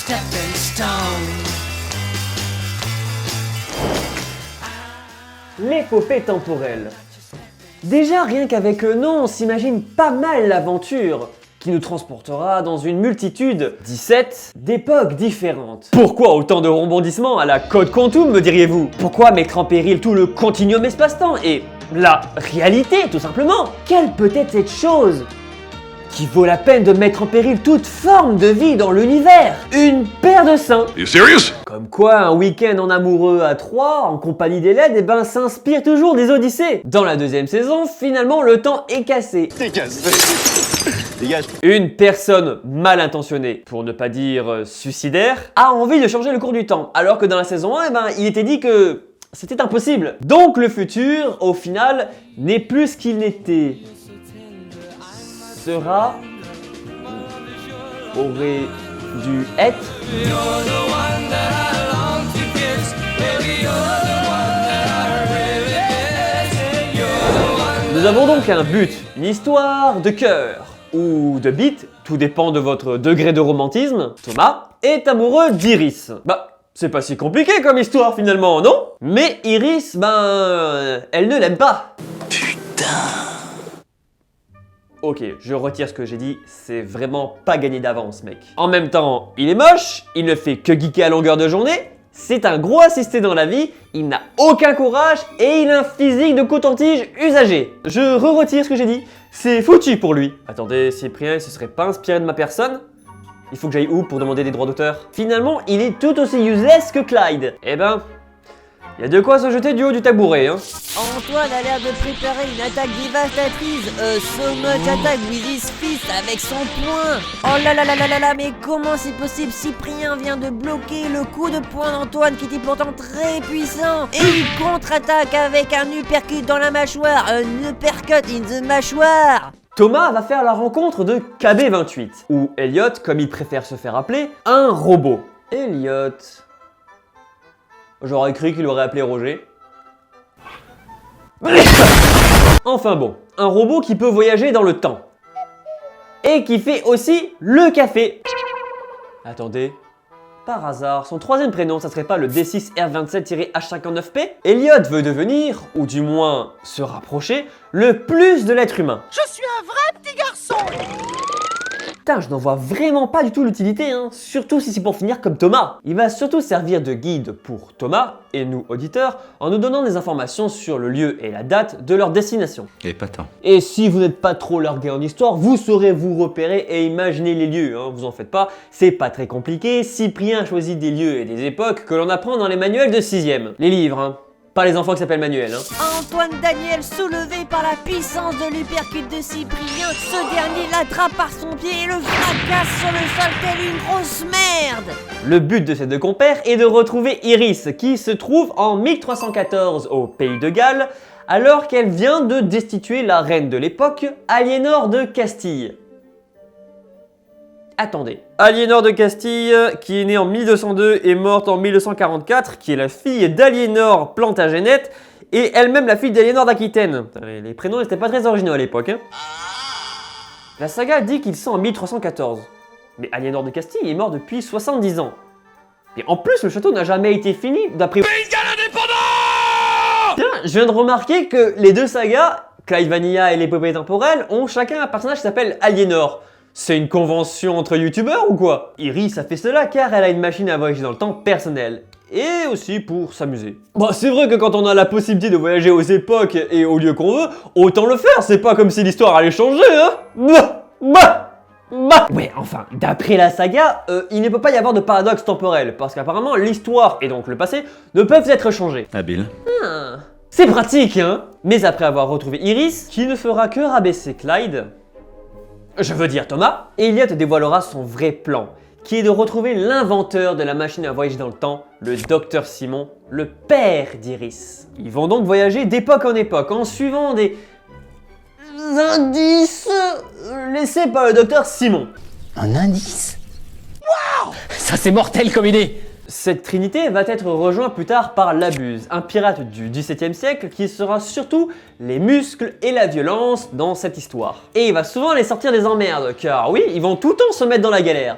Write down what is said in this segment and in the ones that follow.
stepping stone. L'épopée temporelle. Déjà, rien qu'avec le nom, on s'imagine pas mal l'aventure qui nous transportera dans une multitude, 17, d'époques différentes. Pourquoi autant de rebondissements à la Code Quantum, me diriez-vous? Pourquoi mettre en péril tout le continuum espace-temps et la réalité, tout simplement? Quelle peut être cette chose qui vaut la peine de mettre en péril toute forme de vie dans l'univers? Une paire de seins. You serious? Comme quoi, un week-end en amoureux à 3, en compagnie des LED, s'inspire toujours des Odyssées. Dans la deuxième saison, finalement, le temps est cassé. Dégage. Une personne mal intentionnée, pour ne pas dire suicidaire, a envie de changer le cours du temps, alors que dans la saison 1, il était dit que c'était impossible. Donc le futur, au final, n'est plus ce qu'il n'était. Sera... aurait dû être... Nous avons donc un but, une histoire de cœur, ou de bite, tout dépend de votre degré de romantisme. Thomas est amoureux d'Iris. C'est pas si compliqué comme histoire finalement, non? Mais Iris, elle ne l'aime pas. Putain. Ok, je retire ce que j'ai dit, c'est vraiment pas gagné d'avance, mec. En même temps, il est moche, il ne fait que geeker à longueur de journée, c'est un gros assisté dans la vie, il n'a aucun courage et il a un physique de coton-tige usagé. Je retire ce que j'ai dit, c'est foutu pour lui. Attendez, Cyprien, il se serait pas inspiré de ma personne? Il faut que j'aille où pour demander des droits d'auteur? Finalement, il est tout aussi useless que Clyde. Eh ben, il y a de quoi se jeter du haut du tabouret, hein. Antoine a l'air de préparer une attaque dévastatrice. So much attack with his fist avec son poing. Oh là là là là là là, mais comment c'est possible? Cyprien vient de bloquer le coup de poing d'Antoine qui était pourtant très puissant. Et il contre-attaque avec un uppercut dans la mâchoire. Un uppercut in the mâchoire. Thomas va faire la rencontre de KB28, ou Elliot, comme il préfère se faire appeler, un robot. Elliot... J'aurais cru qu'il aurait appelé Roger. Enfin bon, un robot qui peut voyager dans le temps. Et qui fait aussi le café. Attendez, par hasard, son troisième prénom, ça serait pas le D6R27-H59P? Elliot veut devenir, ou du moins se rapprocher, le plus de l'être humain. Je suis un vrai petit garçon. Putain, je n'en vois vraiment pas du tout l'utilité, hein. Surtout si c'est pour finir comme Thomas. Il va surtout servir de guide pour Thomas et nous, auditeurs, en nous donnant des informations sur le lieu et la date de leur destination. Épatant. Et si vous n'êtes pas trop largué en histoire, vous saurez vous repérer et imaginer les lieux, hein. Vous en faites pas, c'est pas très compliqué. Cyprien choisit des lieux et des époques que l'on apprend dans les manuels de 6ème. Les livres, hein. Pas les enfants qui s'appellent Manuel, hein. Antoine Daniel, soulevé par la puissance de l'uppercut de Cyprien, ce dernier l'attrape par son pied et le fracasse sur le sol tel une grosse merde. Le but de ces deux compères est de retrouver Iris, qui se trouve en 1314 au Pays de Galles, alors qu'elle vient de destituer la reine de l'époque, Aliénor de Castille. Attendez. Aliénor de Castille, qui est née en 1202 et morte en 1244, qui est la fille d'Aliénor Plantagenet et elle-même la fille d'Aliénor d'Aquitaine. Les prénoms n'étaient pas très originaux à l'époque, hein. La saga dit qu'ils sont en 1314. Mais Aliénor de Castille est mort depuis 70 ans. Et en plus, le château n'a jamais été fini d'après... Tiens, je viens de remarquer que les deux sagas, Clyde Vanilla et l'épopée temporelle, ont chacun un personnage qui s'appelle Aliénor. C'est une convention entre youtubeurs ou quoi? Iris a fait cela car elle a une machine à voyager dans le temps personnelle. Et aussi pour s'amuser. Bon, c'est vrai que quand on a la possibilité de voyager aux époques et aux lieux qu'on veut, autant le faire, c'est pas comme si l'histoire allait changer, hein? Ouais, enfin, d'après la saga, il ne peut pas y avoir de paradoxe temporel, parce qu'apparemment l'histoire, et donc le passé, ne peuvent être changés. Habile. C'est pratique, hein? Mais après avoir retrouvé Iris, qui ne fera que rabaisser Clyde, je veux dire Thomas, Elliot dévoilera son vrai plan, qui est de retrouver l'inventeur de la machine à voyager dans le temps, le Dr Simon, le père d'Iris. Ils vont donc voyager d'époque en époque, en suivant des indices laissés par le Dr Simon. Un indice? Waouh! Ça c'est mortel comme idée! Cette trinité va être rejointe plus tard par Labuse, un pirate du XVIIe siècle qui sera surtout les muscles et la violence dans cette histoire. Et il va souvent les sortir des emmerdes, car oui, ils vont tout le temps se mettre dans la galère.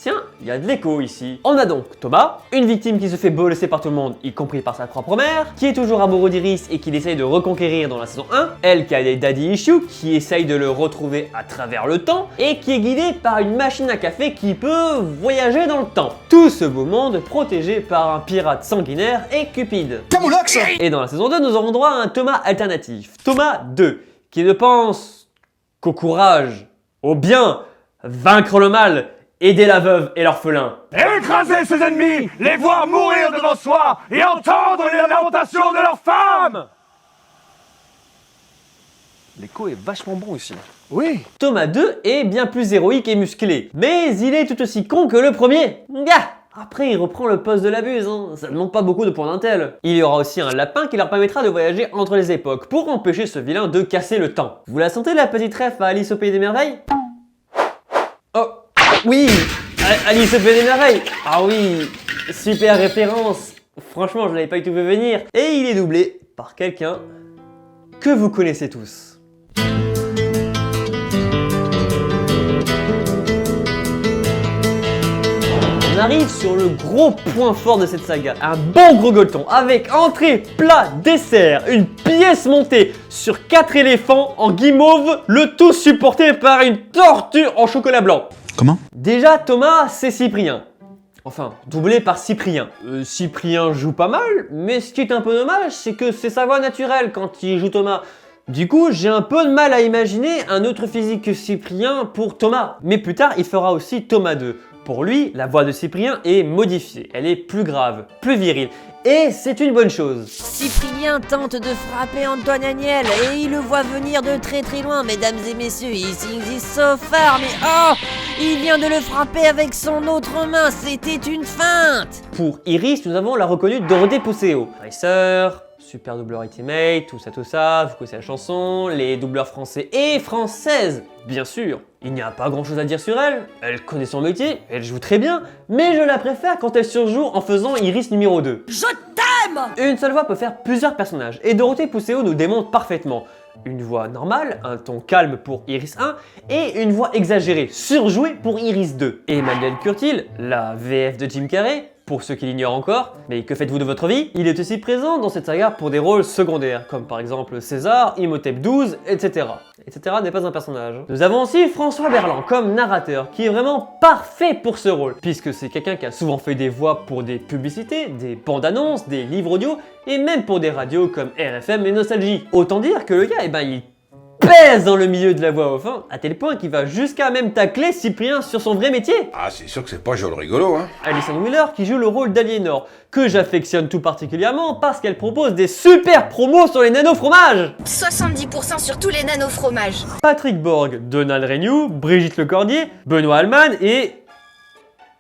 Tiens, il y a de l'écho ici. On a donc Thomas, une victime qui se fait bolosser par tout le monde, y compris par sa propre mère, qui est toujours amoureux d'Iris et qu'il essaye de reconquérir dans la saison 1, elle qui a des daddy issues, qui essaye de le retrouver à travers le temps, et qui est guidée par une machine à café qui peut voyager dans le temps. Tout ce beau monde protégé par un pirate sanguinaire et cupide. Et dans la saison 2, nous aurons droit à un Thomas alternatif, Thomas 2, qui ne pense qu'au courage, au bien, vaincre le mal, aider la veuve et l'orphelin. Écraser ses ennemis, les voir mourir devant soi et entendre les lamentations de leurs femmes. L'écho est vachement bon aussi. Oui. Thomas 2 est bien plus héroïque et musclé, mais il est tout aussi con que le premier. Gah. Après, il reprend le poste de la buse, hein. Ça ne manque pas beaucoup de points d'intel. Il y aura aussi un lapin qui leur permettra de voyager entre les époques pour empêcher ce vilain de casser le temps. Vous la sentez la petite ref à Alice au Pays des Merveilles? Oh, oui, Alice au Pays des Merveilles. Ah oui, super référence. Franchement, je l'avais pas du tout vu venir. Et il est doublé par quelqu'un que vous connaissez tous. On arrive sur le gros point fort de cette saga, un bon gros gueuleton avec entrée, plat, dessert, une pièce montée sur 4 éléphants en guimauve, le tout supporté par une tortue en chocolat blanc. Comment? Déjà, Thomas, c'est Cyprien. Enfin, doublé par Cyprien. Cyprien joue pas mal, mais ce qui est un peu dommage, c'est que c'est sa voix naturelle quand il joue Thomas. Du coup, j'ai un peu de mal à imaginer un autre physique que Cyprien pour Thomas. Mais plus tard, il fera aussi Thomas 2. Pour lui, la voix de Cyprien est modifiée, elle est plus grave, plus virile, et c'est une bonne chose. Cyprien tente de frapper Antoine Daniel et il le voit venir de très très loin, mesdames et messieurs, il existe so far, mais oh, il vient de le frapper avec son autre main, c'était une feinte. Pour Iris, nous avons la reconnue Dorothée Pousseau. Racer, super doubleur Ultimate, tout ça, vous connaissez la chanson, les doubleurs français et françaises, bien sûr. Il n'y a pas grand chose à dire sur elle, elle connaît son métier, elle joue très bien, mais je la préfère quand elle surjoue en faisant Iris numéro 2. Je t'aime. Une seule voix peut faire plusieurs personnages, et Dorothée Pousseau nous démontre parfaitement. Une voix normale, un ton calme pour Iris 1, et une voix exagérée, surjouée pour Iris 2. Emmanuel Curtil, la VF de Jim Carrey, pour ceux qui l'ignorent encore, mais que faites-vous de votre vie? Il est aussi présent dans cette saga pour des rôles secondaires, comme par exemple César, Imhotep 12, etc. Etc. n'est pas un personnage. Nous avons aussi François Berland comme narrateur, qui est vraiment parfait pour ce rôle, puisque c'est quelqu'un qui a souvent fait des voix pour des publicités, des bandes annonces, des livres audio, et même pour des radios comme RFM et Nostalgie. Autant dire que le gars, il pèse dans le milieu de la voix off, à tel point qu'il va jusqu'à même tacler Cyprien sur son vrai métier. Ah, c'est sûr que c'est pas joli rigolo, hein. Alison Wheeler qui joue le rôle d'Aliénor, que j'affectionne tout particulièrement parce qu'elle propose des super promos sur les nano-fromages. 70% sur tous les nano-fromages. Patrick Borg, Donald Renew, Brigitte Lecordier, Benoît Alman et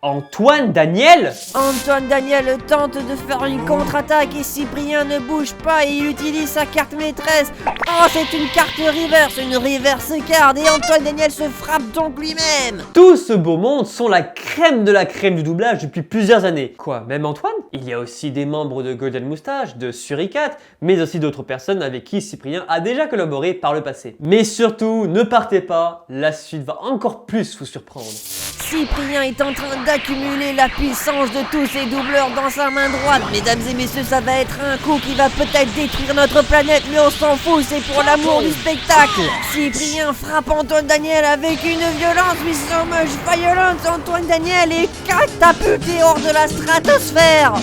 Antoine Daniel. Antoine Daniel tente de faire une contre-attaque et Cyprien ne bouge pas et il utilise sa carte maîtresse. Oh, c'est une carte reverse, une reverse card et Antoine Daniel se frappe donc lui-même. Tout ce beau monde sont la crème de la crème du doublage depuis plusieurs années. Quoi, même Antoine? Il y a aussi des membres de Golden Moustache, de Suricat, mais aussi d'autres personnes avec qui Cyprien a déjà collaboré par le passé. Mais surtout, ne partez pas, la suite va encore plus vous surprendre. Cyprien est en train d'accumuler la puissance de tous ses doubleurs dans sa main droite. Mesdames et messieurs, ça va être un coup qui va peut-être détruire notre planète, mais on s'en fout, c'est pour l'amour du spectacle. Cyprien frappe Antoine Daniel avec une violence, with so much violence. Antoine Daniel est catapulté hors de la stratosphère.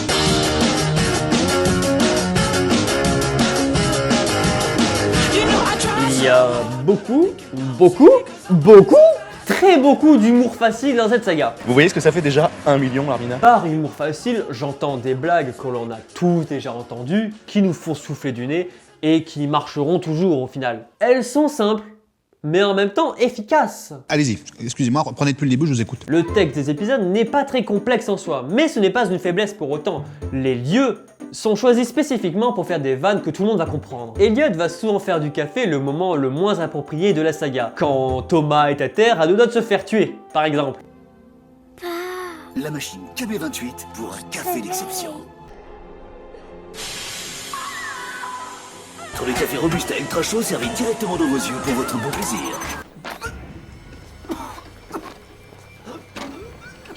Il y a beaucoup, très beaucoup d'humour facile dans cette saga. Vous voyez ce que ça fait déjà 1 million, Larmina? Par humour facile, j'entends des blagues que l'on a tous déjà entendues, qui nous font souffler du nez et qui marcheront toujours au final. Elles sont simples, mais en même temps efficaces. Allez-y, excusez-moi, reprenez depuis le début, je vous écoute. Le texte des épisodes n'est pas très complexe en soi, mais ce n'est pas une faiblesse pour autant. Les lieux sont choisis spécifiquement pour faire des vannes que tout le monde va comprendre. Elliot va souvent faire du café le moment le moins approprié de la saga, quand Thomas est à terre à deux doigts de se faire tuer, par exemple. La machine KB28 pour un café d'exception. Pour les cafés robustes à ultra chaud servis directement dans vos yeux pour votre bon plaisir.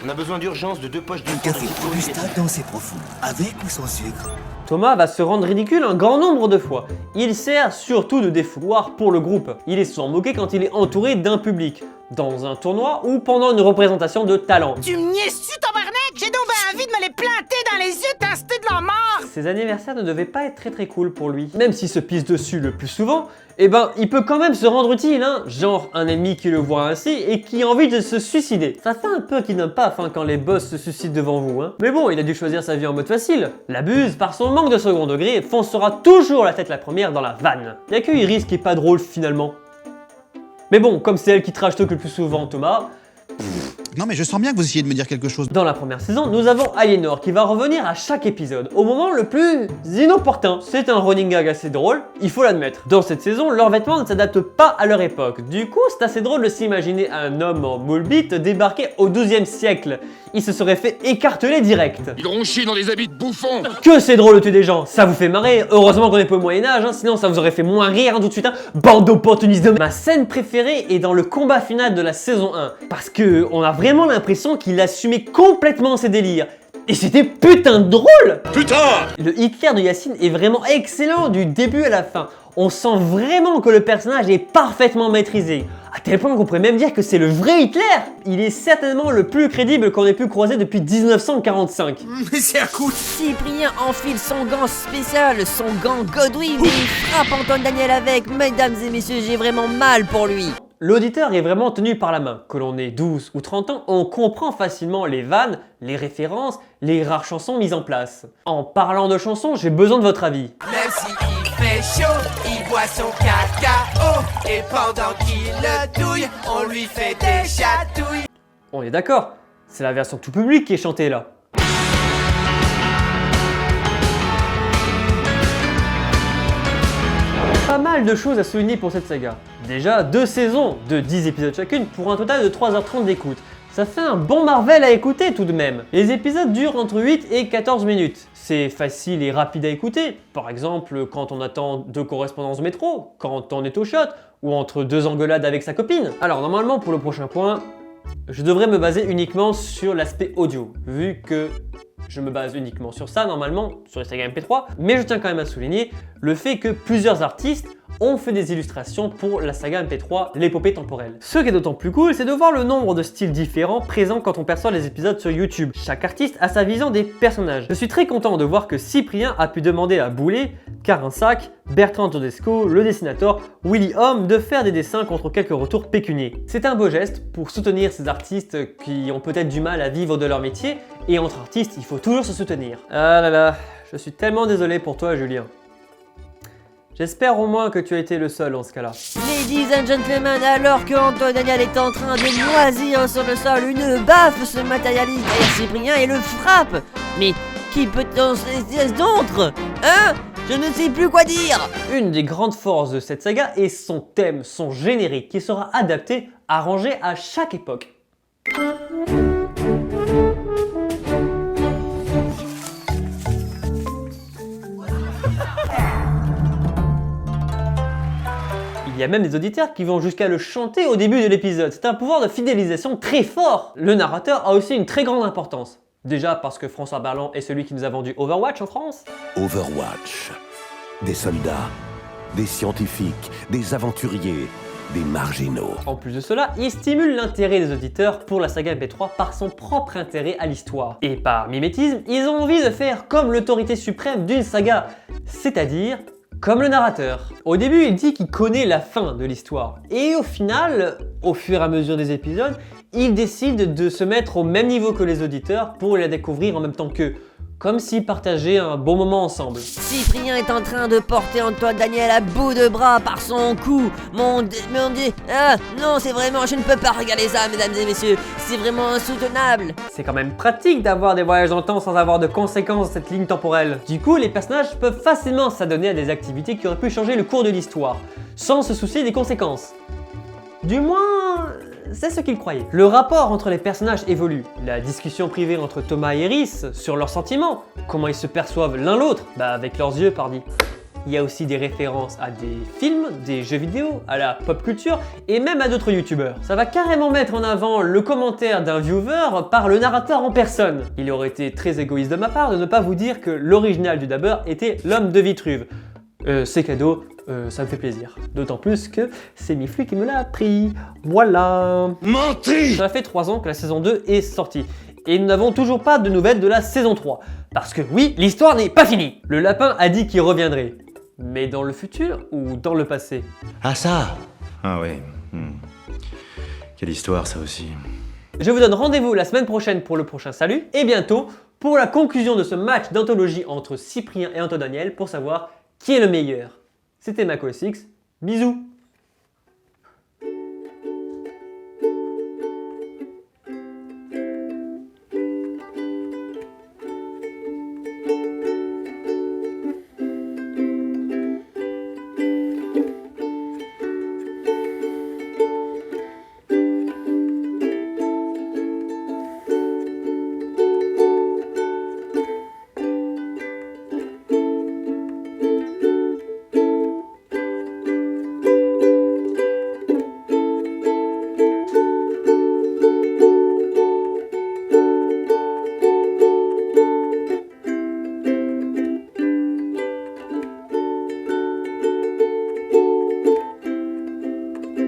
On a besoin d'urgence de 2 poches de café robusta dense et profond, avec ou sans sucre. Thomas va se rendre ridicule un grand nombre de fois. Il sert surtout de défouloir pour le groupe. Il est souvent moqué quand il est entouré d'un public, dans un tournoi ou pendant une représentation de talent. Tu me niaises-tu, tabarnak? J'ai donc bien envie de me les planter dans les yeux, t'as cité de la mort! Ses anniversaires ne devaient pas être très cool pour lui. Même s'il se pisse dessus le plus souvent, eh ben, il peut quand même se rendre utile, hein. Genre un ennemi qui le voit ainsi et qui a envie de se suicider. Ça fait un peu kidnap paf quand les boss se suicident devant vous, hein. Mais bon, il a dû choisir sa vie en mode facile. La Buse, par son manque de second degré, foncera toujours la tête la première dans la vanne. Y'a que Iris qui est pas drôle finalement. Mais bon, comme c'est elle qui trash talk le plus souvent, Thomas... Non mais je sens bien que vous essayez de me dire quelque chose. Dans la première saison, nous avons Aliénor qui va revenir à chaque épisode, au moment le plus inopportun. C'est un running gag assez drôle, il faut l'admettre. Dans cette saison, leurs vêtements ne s'adaptent pas à leur époque. Du coup, c'est assez drôle de s'imaginer un homme en moule bite débarquer au 12e siècle. Il se serait fait écarteler direct. Ils auront chié dans des habits de bouffons. Que c'est drôle de tuer des gens, ça vous fait marrer. Heureusement qu'on est pas au Moyen-Âge, hein, sinon ça vous aurait fait moins rire hein, tout de suite. Hein. Bande d'opportunistes de... Ma scène préférée est dans le combat final de la saison 1. Parce que on a vraiment l'impression qu'il assumait complètement ses délires. Et c'était putain de drôle! Putain! Le Hitler de Yacine est vraiment excellent du début à la fin. On sent vraiment que le personnage est parfaitement maîtrisé. À tel point qu'on pourrait même dire que c'est le vrai Hitler! Il est certainement le plus crédible qu'on ait pu croiser depuis 1945. Mais c'est un coup. Cyprien enfile son gant spécial, son gant Godwin, et il frappe Antoine Daniel avec. Mesdames et messieurs, j'ai vraiment mal pour lui. L'auditeur est vraiment tenu par la main. Que l'on ait 12 ou 30 ans, on comprend facilement les vannes, les références, les rares chansons mises en place. En parlant de chansons, j'ai besoin de votre avis. Même s'il fait chaud, il boit son cacao. Et pendant qu'il le douille, on lui fait des chatouilles. On est d'accord, c'est la version tout public qui est chantée là. Pas mal de choses à souligner pour cette saga. Déjà, 2 saisons de 10 épisodes chacune pour un total de 3h30 d'écoute. Ça fait un bon Marvel à écouter tout de même. Les épisodes durent entre 8 et 14 minutes. C'est facile et rapide à écouter. Par exemple, quand on attend 2 correspondances métro, quand on est au shot, ou entre 2 engueulades avec sa copine. Alors normalement, pour le prochain point, je devrais me baser uniquement sur l'aspect audio, vu que je me base uniquement sur ça normalement, sur les sagas MP3, mais je tiens quand même à souligner le fait que plusieurs artistes ont fait des illustrations pour la saga MP3, l'épopée temporelle. Ce qui est d'autant plus cool, c'est de voir le nombre de styles différents présents quand on perçoit les épisodes sur YouTube. Chaque artiste a sa vision des personnages. Je suis très content de voir que Cyprien a pu demander à Boulet, Carinsac, Bertrand Todesco, le dessinateur, Willy Homme de faire des dessins contre quelques retours pécuniers. C'est un beau geste pour soutenir ces artistes qui ont peut-être du mal à vivre de leur métier, et entre artistes, il faut toujours se soutenir. Ah là là, je suis tellement désolé pour toi Julien. J'espère au moins que tu as été le seul en ce cas-là. Ladies and gentlemen, alors que Antoine Daniel est en train de moisir sur le sol, une baffe se matérialise derrière Cyprien et le frappe. Mais qui peut-on se d'autre? Hein? Je ne sais plus quoi dire. Une des grandes forces de cette saga est son thème, son générique, qui sera adapté, arrangé à chaque époque. Il y a même des auditeurs qui vont jusqu'à le chanter au début de l'épisode. C'est un pouvoir de fidélisation très fort. Le narrateur a aussi une très grande importance. Déjà parce que François Berland est celui qui nous a vendu Overwatch en France. Overwatch. Des soldats, des scientifiques, des aventuriers, des marginaux. En plus de cela, il stimule l'intérêt des auditeurs pour la saga MP3 par son propre intérêt à l'histoire. Et par mimétisme, ils ont envie de faire comme l'autorité suprême d'une saga, c'est-à-dire comme le narrateur. Au début, il dit qu'il connaît la fin de l'histoire. Et au final, au fur et à mesure des épisodes, il décide de se mettre au même niveau que les auditeurs pour la découvrir en même temps qu'eux. Comme s'ils partageaient un bon moment ensemble. Cyprien est en train de porter Antoine Daniel à bout de bras par son cou. Mon dieu, ah non, c'est vraiment, je ne peux pas regarder ça, mesdames et messieurs. C'est vraiment insoutenable. C'est quand même pratique d'avoir des voyages dans le temps sans avoir de conséquences dans cette ligne temporelle. Du coup, les personnages peuvent facilement s'adonner à des activités qui auraient pu changer le cours de l'histoire, sans se soucier des conséquences. Du moins, c'est ce qu'ils croyaient. Le rapport entre les personnages évolue. La discussion privée entre Thomas et Iris sur leurs sentiments, comment ils se perçoivent l'un l'autre, avec leurs yeux, pardi. Il y a aussi des références à des films, des jeux vidéo, à la pop culture et même à d'autres youtubeurs. Ça va carrément mettre en avant le commentaire d'un viewer par le narrateur en personne. Il aurait été très égoïste de ma part de ne pas vous dire que l'original du dabber était l'homme de Vitruve. C'est cadeau, ça me fait plaisir. D'autant plus que c'est Miflu qui me l'a appris. Voilà. Menti! Ça fait 3 ans que la saison 2 est sortie. Et nous n'avons toujours pas de nouvelles de la saison 3. Parce que oui, l'histoire n'est pas finie. Le lapin a dit qu'il reviendrait. Mais dans le futur ou dans le passé? Ah ça? Ah ouais. Quelle histoire ça aussi. Je vous donne rendez-vous la semaine prochaine pour le prochain salut. Et bientôt pour la conclusion de ce match d'anthologie entre Cyprien et Antoine Daniel pour savoir qui est le meilleur. C'était Mako6, bisous.